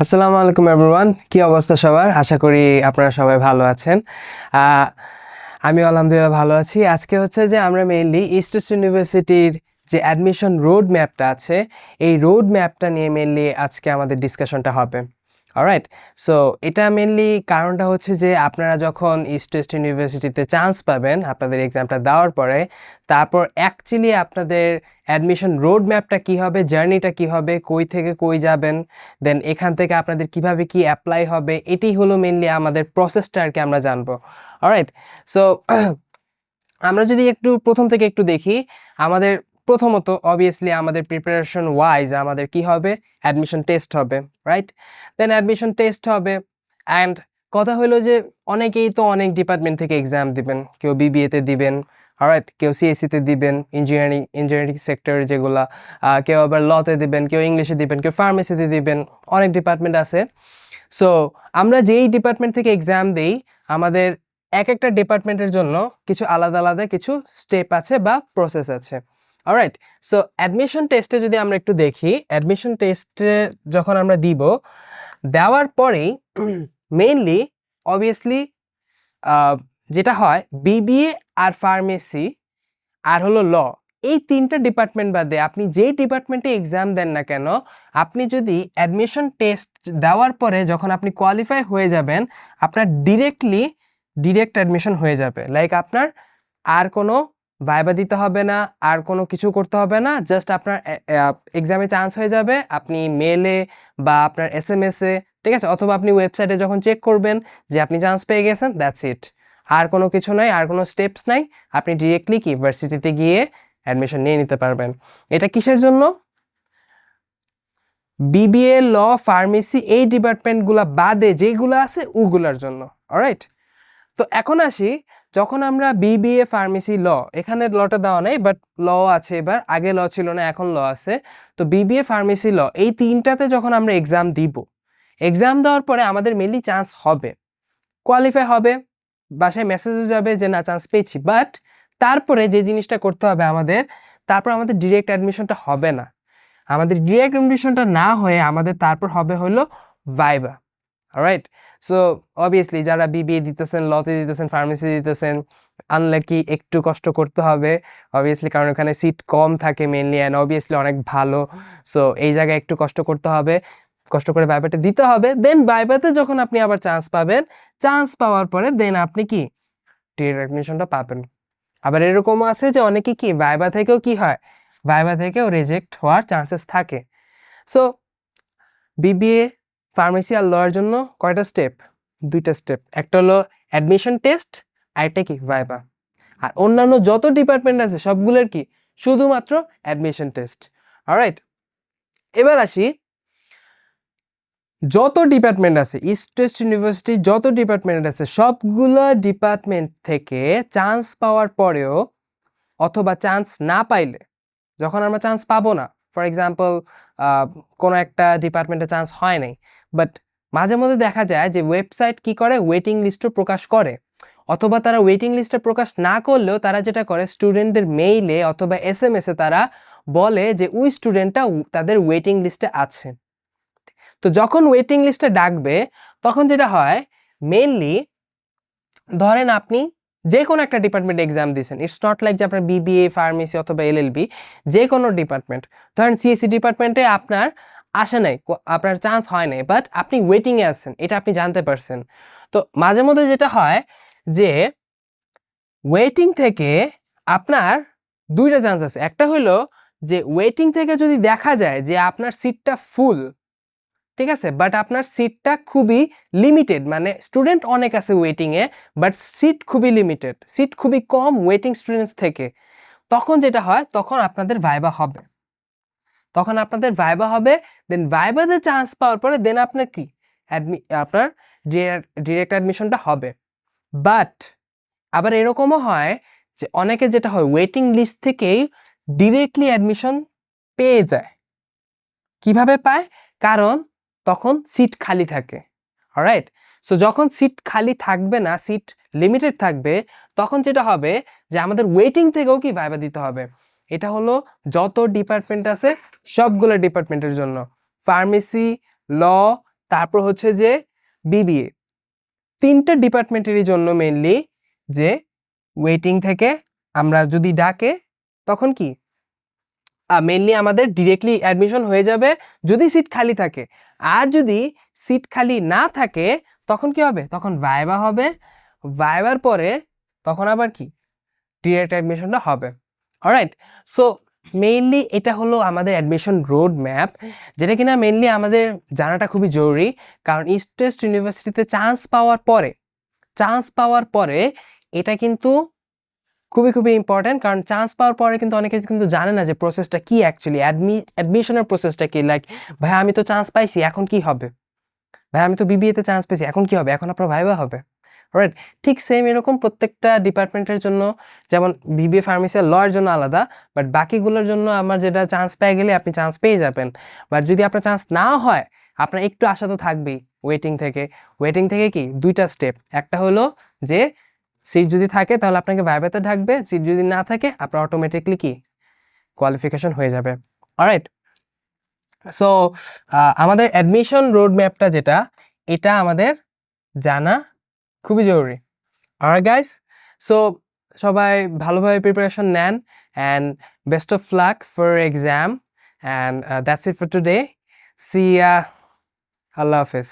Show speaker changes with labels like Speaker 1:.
Speaker 1: আসসালামু আলাইকুম এভরিওয়ান, কি অবস্থা সবার? আশা করি আপনারা সবাই ভালো আছেন। আমি আলহামদুলিল্লাহ ভালো আছি। আজকে হচ্ছে যে আমরা মেইনলি ইস্ট ওয়েস্ট ইউনিভার্সিটির যে অ্যাডমিশন রোড ম্যাপটা আছে, এই রোড ম্যাপটা নিয়ে মেইনলি আজকে আমাদের ডিসকাশনটা হবে। অলরাইট, সো এটা মেইনলি কারণটা হচ্ছে যে আপনারা যখন ইস্ট ওয়েস্ট ইউনিভার্সিটিতে চান্স পাবেন আপনাদের এক্সামটা দেওয়ার পরে, তারপর অ্যাকচুয়ালি আপনাদের অ্যাডমিশন রোড ম্যাপটা কী হবে, জার্নিটা কী হবে, কই থেকে কই যাবেন, দেন এখান থেকে আপনাদের কিভাবে কি অ্যাপ্লাই হবে, এটাই হলো মেইনলি আমাদের প্রসেসটা আর কি আমরা জানবো। অলরাইট, সো আমরা যদি একটু প্রথম থেকে একটু দেখি, আমাদের প্রথমত অবভিয়াসলি আমাদের প্রিপারেশন ওয়াইজ আমাদের কি হবে, অ্যাডমিশন টেস্ট হবে, রাইট? দেন অ্যাডমিশন টেস্ট হবে অ্যান্ড কথা হলো যে অনেকেই তো অনেক ডিপার্টমেন্ট থেকে এক্সাম দিবেন, কেউ বিবিএতে দিবেন, অলরাইট, কেউ সিএসসিতে দিবেন, ইঞ্জিনিয়ারিং সেক্টর যেগুলা, কেউ আবার লতে দিবেন, কেউ ইংলিশে দিবেন, কেউ ফার্মেসিতে দিবেন, অনেক ডিপার্টমেন্ট আছে। সো আমরা যেই ডিপার্টমেন্ট থেকে এক্সাম দেই, আমাদের এক একটা ডিপার্টমেন্টের জন্য কিছু আলাদা আলাদা কিছু স্টেপ আছে বা প্রসেস আছে। অলরাইট, সো অ্যাডমিশন টেস্টে যদি আমরা একটু দেখি, অ্যাডমিশন টেস্টে যখন আমরা দিব, দেওয়ার পরেই মেইনলি অবভিয়াসলি যেটা হয় বিবিএ আর ফার্মেসি আর হলো ল, এই তিনটা ডিপার্টমেন্ট বাদে আপনি যেই ডিপার্টমেন্টে এক্সাম দেন না কেন, আপনি যদি অ্যাডমিশন টেস্ট দেওয়ার পরে যখন আপনি কোয়ালিফাই হয়ে যাবেন, আপনার ডিরেক্ট অ্যাডমিশন হয়ে যাবে। লাইক আপনার আর কোনো ভাইবা দিতে হবে না, আর কোনো কিছু করতে হবে না, জাস্ট আপনার এক্সামে চান্স হয়ে যাবে, আপনি মেলে বা আপনার এসএমএসে, ঠিক আছে, অথবা আপনি ওয়েবসাইটে যখন চেক করবেন যে আপনি চান্স পেয়ে গেছেন, দ্যাটস ইট। আর কোনো কিছু নাই, আর কোনো স্টেপস নাই, আপনি ডিরেক্টলি কি ইউনিভার্সিটিতে গিয়ে অ্যাডমিশন নিয়ে নিতে পারবেন। এটা কিসের জন্য? বিবিএ, ল, ফার্মেসি এই ডিপার্টমেন্টগুলো বাদে যেগুলো আছে ওগুলার জন্য। অলরাইট, তো এখন আসি, যখন আমরা বিবিএ, ফার্মেসি, ল, এখানে লটা দেওয়া নেই বাট ল আছে, এবার আগে ল ছিল না, এখন ল আছে। তো বিবিএ, ফার্মেসি, ল এই তিনটাতে যখন আমরা এক্সাম দিব, এক্সাম দেওয়ার পরে আমাদের মেনলি চান্স হবে, কোয়ালিফাই হবে, বাসায় মেসেজও যাবে যে না চান্স পেয়েছি, বাট তারপরে যে জিনিসটা করতে হবে আমাদের, তারপর আমাদের ডিরেক্ট অ্যাডমিশনটা হবে না। আমাদের ডিরেক্ট অ্যাডমিশনটা না হয়ে আমাদের তারপর হবে হলো ভাইবা। অলরাইট, সো অবভিয়াসলি যারা বিবিএ দিতেছেন, লতে দিতেছেন, ফার্মেসি দিতেছেন, আনলাকি একটু কষ্ট করতে হবে অবভিয়াসলি, কারণ ওখানে সিট কম থাকে মেনলি, অ্যান্ড অবভিয়াসলি অনেক ভালো। সো এই জায়গায় একটু কষ্ট করতে হবে, কষ্ট করে ভাইবাটা দিতে হবে। দেন ভাইবাতে যখন আপনি আবার চান্স পাবেন, চান্স পাওয়ার পরে দেন আপনি কি ডিরেক্ট অ্যাডমিশনটা পাবেন। আবার এরকমও আছে যে অনেকে কি ভাইবা থেকেও কি হয়, ভাইবা থেকেও রিজেক্ট হওয়ার চান্সেস থাকে। সো বিবিএ, ফার্মেসি আর লয়ের জন্য কয়টা স্টেপ? দুইটা স্টেপ, একটা হলো অ্যাডমিশন টেস্ট, আরেকটা কি ভাইবা। আর অন্যান্য যত ডিপার্টমেন্ট আছে সবগুলোর কি শুধুমাত্র অ্যাডমিশন টেস্ট। অলরাইট, এবার আসি, যত ডিপার্টমেন্ট আছে ইস্ট ওয়েস্ট ইউনিভার্সিটি, যত ডিপার্টমেন্ট আছে সবগুলো ডিপার্টমেন্ট থেকে চান্স পাওয়ার পরেও, অথবা চান্স না পাইলে, যখন আমরা চান্স পাবো না, ফর এক্সাম্পল কোনো একটা ডিপার্টমেন্টে চান্স হয় নাই, বাট মাঝে মধ্যে দেখা যায় যে ওয়েবসাইট কি করে, ওয়েটিং লিস্টও প্রকাশ করে, অথবা তারা ওয়েটিং লিস্টে প্রকাশ না করলেও তারা যেটা করে স্টুডেন্টদের মেইলে অথবা এসএমএসে তারা বলে যে ওই স্টুডেন্টটা তাদের ওয়েটিং লিস্টে আছে। তো যখন ওয়েটিং লিস্টে ডাকবে, তখন যেটা হয় মেইনলি, ধরেন আপনি যে কোনো একটা ডিপার্টমেন্ট এক্সাম দিয়েছেন, ইটস নট লাইক যে আপনার বিবিএ, ফার্মেসি অথবা এলএলবি, যে কোনো ডিপার্টমেন্ট, ধরেন সিএসসি ডিপার্টমেন্টে আপনার আসে নাই, আপনার চান্স হয় নাই, বাট আপনি ওয়েটিংয়ে আছেন, এটা আপনি জানতে পারছেন। তো মাঝে মধ্যে যেটা হয় যে ওয়েটিং থেকে আপনার দুইটা চান্স আছে, একটা হলো যে ওয়েটিং থেকে যদি দেখা যায় যে আপনার সিটটা ফুল, ঠিক আছে, বাট আপনার সিটটা খুবই লিমিটেড, মানে স্টুডেন্ট অনেক আছে ওয়েটিংয়ে, বাট সিট খুবই লিমিটেড, সিট খুবই কম ওয়েটিং স্টুডেন্টস থেকে, তখন যেটা হয়, তখন আপনাদের ভাইবা হবে, দেন ভাইবাতে চান্স পাওয়ার পরে দেন আপনার কি আপনার ডিরেক্ট অ্যাডমিশনটা হবে। বাট আবার এরকমও হয় যে অনেকে যেটা হয় ওয়েটিং লিস্ট থেকেই ডিরেক্টলি অ্যাডমিশন পেয়ে যায়। কিভাবে পায়? কারণ তখন সিট খালি থাকে। অলরাইট, সো যখন সিট খালি থাকবে না, সিট লিমিটেড থাকবে, তখন যেটা হবে যে আমাদের ওয়েটিং থেকেও কি ভাইবা দিতে হবে। এটা হলো যত ডিপার্টমেন্ট আছে সবগুলো ডিপার্টমেন্টের জন্য, ফার্মেসি, ল, তারপর হচ্ছে যে বিবিএ, তিনটা ডিপার্টমেন্টেরই জন্য মেইনলি যে ওয়েটিং থেকে আমরা যদি ডাকে তখন কি মেইনলি আমাদের ডিরেক্টলি অ্যাডমিশন হয়ে যাবে যদি সিট খালি থাকে। আর যদি সিট খালি না থাকে তখন কি হবে, তখন ভাইবা হবে, ভাইবার পরে তখন আবার কি ডিরেক্ট অ্যাডমিশনটা হবে। অলরাইট, সো মেইনলি এটা হলো আমাদের অ্যাডমিশন রোড ম্যাপ, যেটা কিনা মেইনলি আমাদের জানাটা খুবই জরুরি। কারণ ইস্ট ওয়েস্ট ইউনিভার্সিটিতে চান্স পাওয়ার পরে এটা কিন্তু খুবই খুবই ইম্পর্ট্যান্ট। কারণ চান্স পাওয়ার পরে কিন্তু অনেকে কিন্তু জানে না যে প্রসেসটা কি, অ্যাকচুয়ালি অ্যাডমিশনের প্রসেসটা কি। লাইক ভাই আমি তো চান্স পাইছি, এখন কি হবে, ভাই আমি তো বিবিএতে চান্স পেয়েছি, এখন কি হবে, এখন আপনার ভাইবা হবে। রাইট, ঠিক সেম এরকম প্রত্যেকটা ডিপার্টমেন্টের জন্য, যেমন বিবিএ ফার্মেসি আর লয়ের জন্য আলাদা, বাট বাকিগুলোর জন্য আমার যেটা চান্স পেয়ে গেলে আপনি চান্স পেয়ে যাবেন। বাট যদি আপনার চান্স না হয় আপনার একটু আশা তো থাকবেই ওয়েটিং থেকে কি দুইটা স্টেপ, একটা হলো যে সিট যদি থাকে তাহলে আপনাকে ভাইভাতে ডাকবে, সিট যদি না থাকে আপনার অটোমেটিকলি কি কোয়ালিফিকেশন হয়ে যাবে। অলরাইট, সো আমাদের অ্যাডমিশন রোড ম্যাপটা যেটা, এটা আমাদের জানা খুবই জরুরি। অলরাইট গাইস, সো সবাই ভালোভাবে প্রিপারেশন নেন and best of luck for exam and that's it for today. See ya, আল্লাহ হাফেজ।